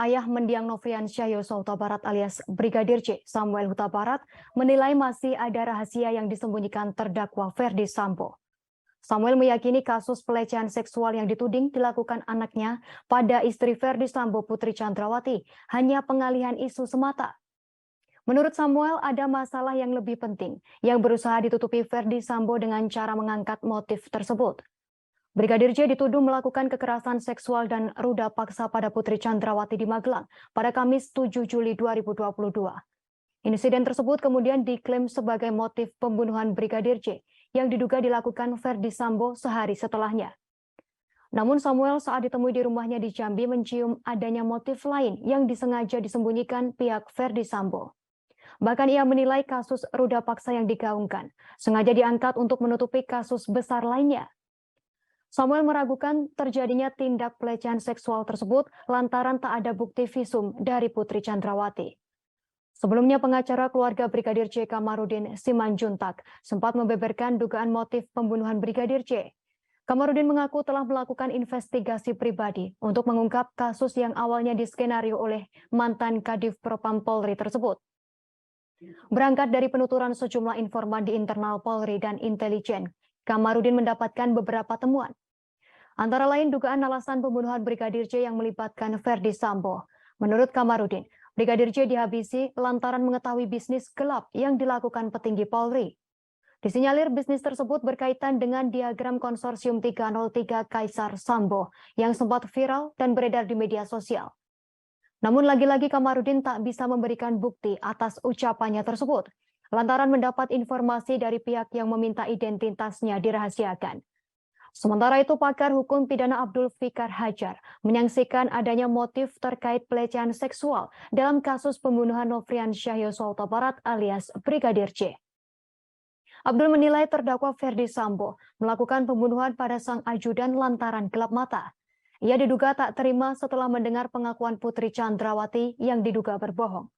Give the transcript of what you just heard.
ayah mendiang Nofriansyah Yosua Huta Barat alias Brigadir J, Samuel Huta Barat, menilai masih ada rahasia yang disembunyikan terdakwa Ferdi Sambo. Samuel meyakini kasus pelecehan seksual yang dituding dilakukan anaknya pada istri Ferdi Sambo, Putri Chandrawati, hanya pengalihan isu semata. Menurut Samuel, ada masalah yang lebih penting yang berusaha ditutupi Ferdi Sambo dengan cara mengangkat motif tersebut. Brigadir J dituduh melakukan kekerasan seksual dan ruda paksa pada Putri Chandrawati di Magelang pada Kamis 7 Juli 2022. Insiden tersebut kemudian diklaim sebagai motif pembunuhan Brigadir J yang diduga dilakukan Ferdi Sambo sehari setelahnya. Namun Samuel saat ditemui di rumahnya di Jambi mencium adanya motif lain yang disengaja disembunyikan pihak Ferdi Sambo. Bahkan ia menilai kasus ruda paksa yang digaungkan sengaja diangkat untuk menutupi kasus besar lainnya. Samuel meragukan terjadinya tindak pelecehan seksual tersebut lantaran tak ada bukti visum dari Putri Chandrawati. Sebelumnya pengacara keluarga Brigadir J Kamarudin Simanjuntak sempat membeberkan dugaan motif pembunuhan Brigadir J. Kamarudin mengaku telah melakukan investigasi pribadi untuk mengungkap kasus yang awalnya diskenario oleh mantan Kadif Propam Polri tersebut. Berangkat dari penuturan sejumlah informan di internal Polri dan intelijen, Kamarudin mendapatkan beberapa temuan. Antara lain dugaan alasan pembunuhan Brigadir J yang melibatkan Ferdi Sambo. Menurut Kamarudin, Brigadir J dihabisi lantaran mengetahui bisnis gelap yang dilakukan petinggi Polri. Disinyalir bisnis tersebut berkaitan dengan diagram konsorsium 303 Kaisar Sambo yang sempat viral dan beredar di media sosial. Namun lagi-lagi Kamarudin tak bisa memberikan bukti atas ucapannya tersebut, lantaran mendapat informasi dari pihak yang meminta identitasnya dirahasiakan. Sementara itu, pakar hukum pidana Abdul Fikar Hajar menyaksikan adanya motif terkait pelecehan seksual dalam kasus pembunuhan Nofriansyah Yosua Huta Barat alias Brigadir J. Abdul menilai terdakwa Ferdi Sambo melakukan pembunuhan pada sang ajudan lantaran gelap mata. Ia diduga tak terima setelah mendengar pengakuan Putri Chandrawati yang diduga berbohong.